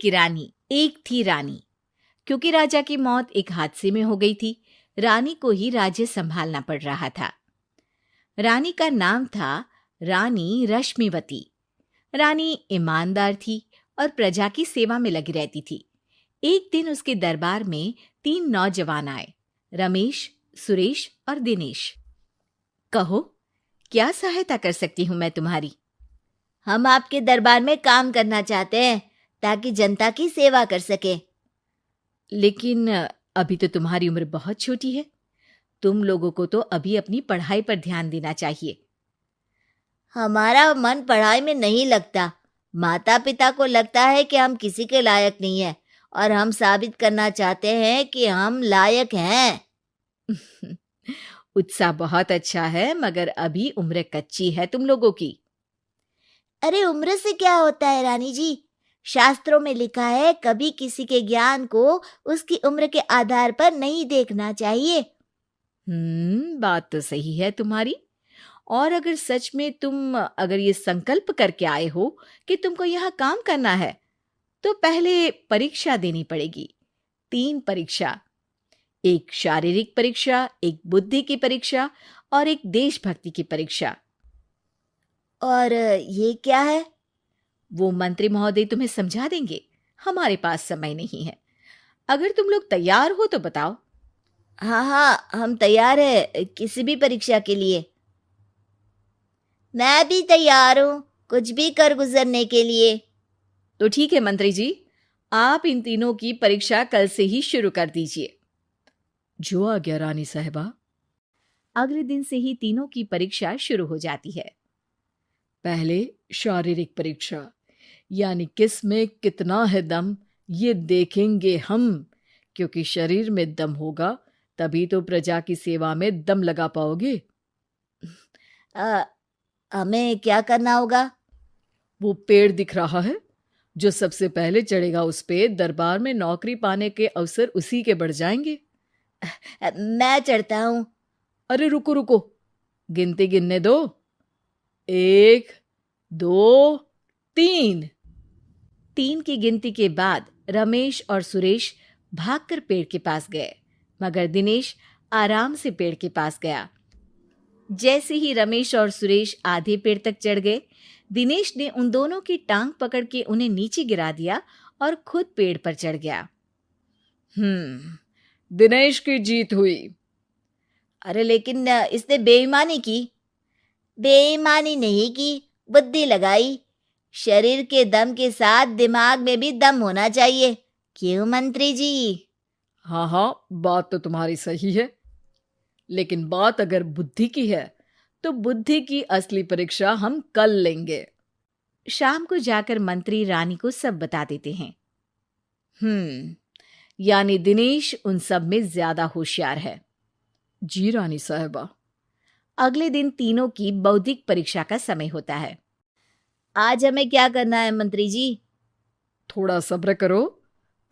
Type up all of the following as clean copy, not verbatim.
की रानी। एक थी रानी। क्योंकि राजा की मौत एक हादसे में हो गई थी, रानी को ही राज्य संभालना पड़ रहा था। रानी का नाम था रानी रश्मिवती। रानी ईमानदार थी और प्रजा की सेवा में लगी रहती थी। एक दिन उसके दरबार में 3 नौजवान आए, रमेश, सुरेश और दिनेश। कहो, क्या सहायता कर सकती हूँ मैं तुम्हारी? हम आपके दरबार में काम करना चाहते हैं ताकि जनता की सेवा कर सके। लेकिन अभी तो तुम्हारी उम्र बहुत छोटी है। तुम लोगों को तो अभी अपनी पढ़ाई पर ध्यान देना चाहिए। हमारा मन पढ़ाई में नहीं लगता। माता पिता को लगता है कि हम किसी के लायक नहीं है और हम साबित करना चाहते हैं कि हम लायक हैं। उत्साह बहुत अच्छा है, मगर अभी उम्र कच्ची है तुम लोगों की। अरे उम्र से क्या होता है रानी जी? शास्त्रों में लिखा है कभी किसी के ज्ञान को उसकी उम्र के आधार पर नहीं देखना चाहिए। बात तो सही है तुम्हारी। और अगर सच में तुम ये संकल्प करके आए हो कि तुमको यहाँ काम करना है, तो पहले परीक्षा देनी पड़ेगी। 3 परीक्षा, एक शारीरिक परीक्षा, एक बुद्धि की परीक्षा और एक देशभक्ति की परीक्षा। और ये क्या है? वो मंत्री महोदय तुम्हें समझा देंगे। हमारे पास समय नहीं है। अगर तुम लोग तैयार हो तो बताओ। हाँ, हम तैयार है किसी भी परीक्षा के लिए। मैं भी तैयार हूँ कुछ भी कर गुजरने के लिए। तो ठीक है मंत्री जी, आप इन तीनों की परीक्षा कल से ही शुरू कर दीजिए। जो आज्ञा रानी साहिबा। अगले दिन से ही तीनों की परीक्षा शुरू हो जाती है। पहले शारीरिक परीक्षा, यानी किस में कितना है दम, ये देखेंगे हम। क्योंकि शरीर में दम होगा तभी तो प्रजा की सेवा में दम लगा पाओगे। हमें क्या करना होगा? वो पेड़ दिख रहा है, जो सबसे पहले चढ़ेगा उस पे दरबार में नौकरी पाने के अवसर उसी के बढ़ जाएंगे। मैं चढ़ता हूँ। अरे रुको रुको, गिनती गिनने दो। 1, 2, 3। 3 की गिनती के बाद रमेश और सुरेश भागकर पेड़ के पास गए, मगर दिनेश आराम से पेड़ के पास गया। जैसे ही रमेश और सुरेश आधे पेड़ तक चढ़ गए, दिनेश ने उन दोनों की टांग पकड़ के उन्हें नीचे गिरा दिया और खुद पेड़ पर चढ़ गया। दिनेश की जीत हुई। अरे लेकिन इसने बेईमानी की। बेईमानी नहीं की, बुद्धि लगाई। शरीर के दम के साथ दिमाग में भी दम होना चाहिए। क्यों मंत्री जी? हाँ, बात तो तुम्हारी सही है। लेकिन बात अगर बुद्धि की है तो बुद्धि की असली परीक्षा हम कल लेंगे। शाम को जाकर मंत्री रानी को सब बता देते हैं। यानी दिनेश उन सब में ज्यादा होशियार है। जी रानी साहिबा। अगले दिन तीनों की बौद्धिक परीक्षा का समय होता है। आज हमें क्या करना है मंत्री जी? थोड़ा सब्र करो,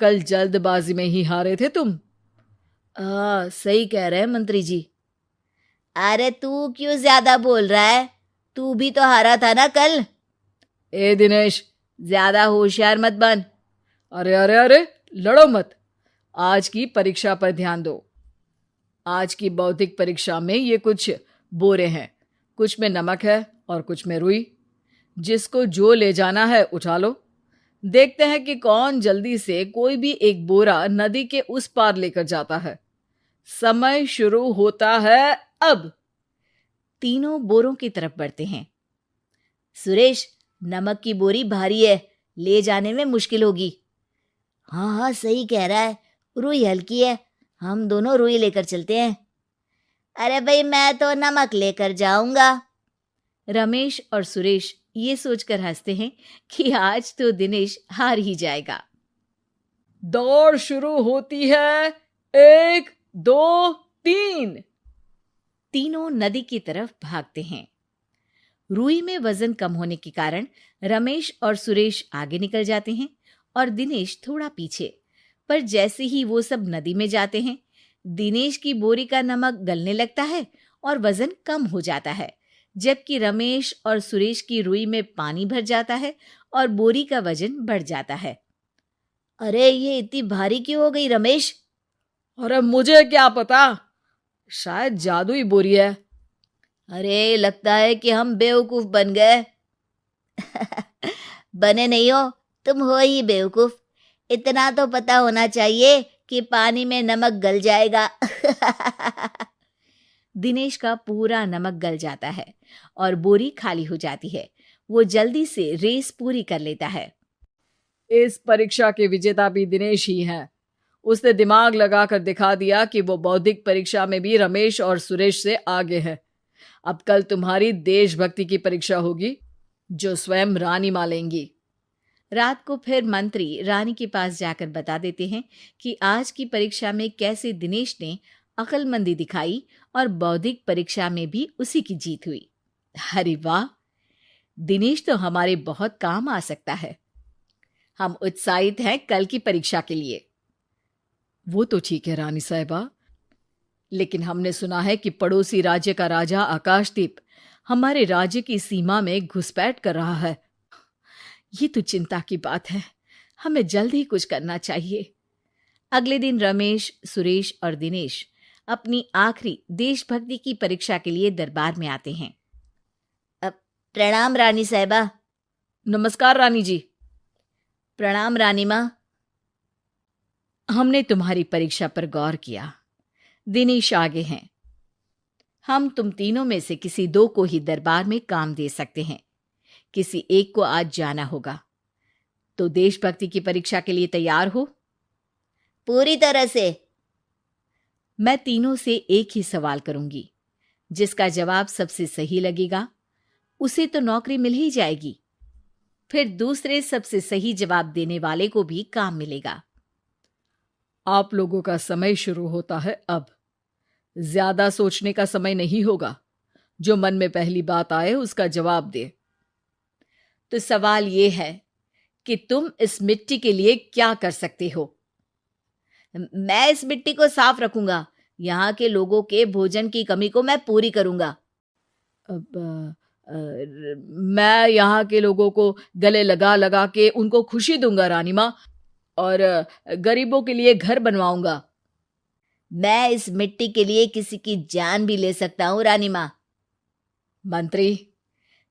कल जल्दबाजी में ही हारे थे तुम। सही कह रहे हैं मंत्री जी। अरे तू क्यों ज्यादा बोल रहा है? तू भी तो हारा था ना कल। ए दिनेश, ज्यादा होशियार मत बन। अरे लड़ो मत। आज की परीक्षा पर ध्यान दो। आज की बौद्धिक परीक्षा में ये कुछ बोरे हैं, कुछ में नमक है और कुछ में रुई। जिसको जो ले जाना है उठा लो। देखते हैं कि कौन जल्दी से कोई भी एक बोरा नदी के उस पार लेकर जाता है। समय शुरू होता है अब। तीनों बोरों की तरफ बढ़ते हैं। सुरेश, नमक की बोरी भारी है, ले जाने में मुश्किल होगी। हाँ, सही कह रहा है। रुई हल्की है, हम दोनों रुई लेकर चलते हैं। अरे भाई, मैं तो नमक लेकर जाऊंगा। रमेश और सुरेश ये सोचकर हंसते हैं कि आज तो दिनेश हार ही जाएगा। दौड़ शुरू होती है। 1, 2, 3। तीनों नदी की तरफ भागते हैं। रुई में वजन कम होने के कारण रमेश और सुरेश आगे निकल जाते हैं और दिनेश थोड़ा पीछे। पर जैसे ही वो सब नदी में जाते हैं, दिनेश की बोरी का नमक गलने लगता है और वजन कम हो जाता है, जबकि रमेश और सुरेश की रुई में पानी भर जाता है और बोरी का वजन बढ़ जाता है। अरे ये इतनी भारी क्यों हो गई रमेश? अरे मुझे क्या पता, शायद जादुई बोरी है। अरे लगता है कि हम बेवकूफ बन गए। बने नहीं हो, तुम हो ही बेवकूफ। इतना तो पता होना चाहिए कि पानी में नमक गल जाएगा। दिनेश का पूरा नमक गल जाता है और बोरी खाली हो जाती है। वो जल्दी से रेस पूरी कर लेता है। इस परीक्षा के विजेता भी दिनेश ही हैं। उसने दिमाग लगाकर दिखा दिया कि वो बौद्धिक परीक्षा में भी रमेश और सुरेश से आगे है। अब कल तुम्हारी देशभक्ति की परीक्षा होगी, जो स्वयं रानी मां लेंगी। रात को फिर मंत्री रानी के पास जाकर बता देते हैं कि आज की परीक्षा में कैसे दिनेश ने अक्लमंदी दिखाई और बौद्धिक परीक्षा में भी उसी की जीत हुई। अरे वाह, दिनेश तो हमारे बहुत काम आ सकता है। हम उत्साहित हैं कल की परीक्षा के लिए। वो तो ठीक है रानी साहिबा, लेकिन हमने सुना है कि पड़ोसी राज्य का राजा आकाशदीप हमारे राज्य की सीमा में घुसपैठ कर रहा है। ये तो चिंता की बात है। हमें जल्द ही कुछ करना चाहिए। अगले दिन रमेश, सुरेश और दिनेश अपनी आखिरी देशभक्ति की परीक्षा के लिए दरबार में आते हैं। प्रणाम रानी साहिबा। नमस्कार रानी जी। प्रणाम रानी माँ। हमने तुम्हारी परीक्षा पर गौर किया। दिनेश आगे हैं। हम तुम तीनों में से किसी दो को ही दरबार में काम दे सकते हैं। किसी एक को आज जाना होगा। तो देशभक्ति की परीक्षा के लिए तैयार हो? पूरी तरह से। मैं तीनों से एक ही सवाल करूंगी। जिसका जवाब सबसे सही लगेगा उसे तो नौकरी मिल ही जाएगी। फिर दूसरे सबसे सही जवाब देने वाले को भी काम मिलेगा। आप लोगों का समय शुरू होता है अब। ज्यादा सोचने का समय नहीं होगा। जो मन में पहली बात आए उसका जवाब दे। तो सवाल ये है कि तुम इस मिट्टी के लिए क्या कर सकते हो? मैं इस मिट्टी को साफ रखूंगा। यहाँ के लोगों के भोजन की कमी को मैं पूरी करूंगा। मैं यहाँ के लोगों को गले लगा लगा के उनको खुशी दूंगा रानी माँ, और गरीबों के लिए घर बनवाऊंगा। मैं इस मिट्टी के लिए किसी की जान भी ले सकता हूँ रानी माँ। मंत्री,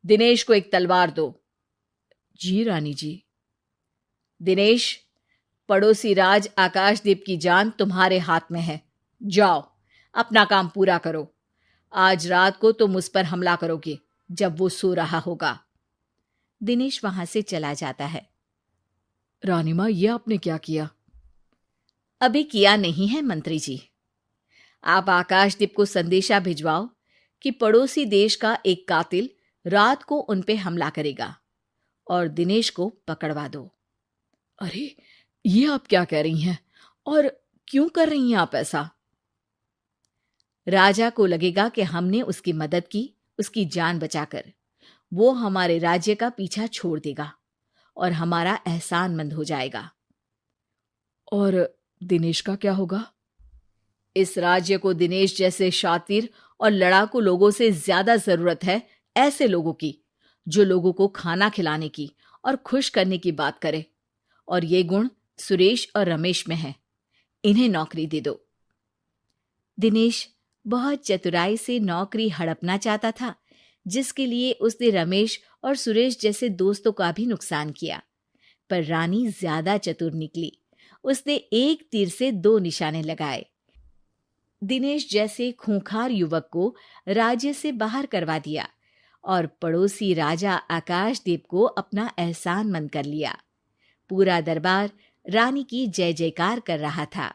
दिनेश को एक तलवार दो। जी रानी जी। दिनेश, पड़ोसी राज आकाशदीप की जान तुम्हारे हाथ में है। जाओ, अपना काम पूरा करो। आज रात को तुम उस पर हमला करोगे जब वो सो रहा होगा। दिनेश वहां से चला जाता है। रानी मां, ये आपने क्या किया? अभी किया नहीं है मंत्री जी। आप आकाशदीप को संदेशा भिजवाओ कि पड़ोसी देश का एक कातिल रात को उन पे हमला करेगा और दिनेश को पकड़वा दो। अरे, ये आप क्या कह रही हैं और क्यों कर रही हैं आप ऐसा? राजा को लगेगा कि हमने उसकी मदद की, उसकी जान बचाकर। वो हमारे राज्य का पीछा छोड़ देगा और हमारा एहसानमंद हो जाएगा। और दिनेश का क्या होगा? इस राज्य को दिनेश जैसे शातिर और लड़ाकू लोगों से ज्यादा जरूरत है, ऐसे लोगों की जो लोगों को खाना खिलाने की और खुश करने की बात करे। और ये गुण सुरेश और रमेश में है। इन्हें नौकरी दे दो। दिनेश बहुत चतुराई से नौकरी हड़पना चाहता था, जिसके लिए उसने रमेश और सुरेश जैसे दोस्तों का भी नुकसान किया। पर रानी ज्यादा चतुर निकली। उसने एक तीर से दो निशाने लगाए। दिनेश जैसे खूंखार युवक को राज्य से बाहर करवा दिया और पड़ोसी राजा आकाशदीप को अपना एहसानमंद कर लिया। पूरा दरबार रानी की जय जयकार कर रहा था।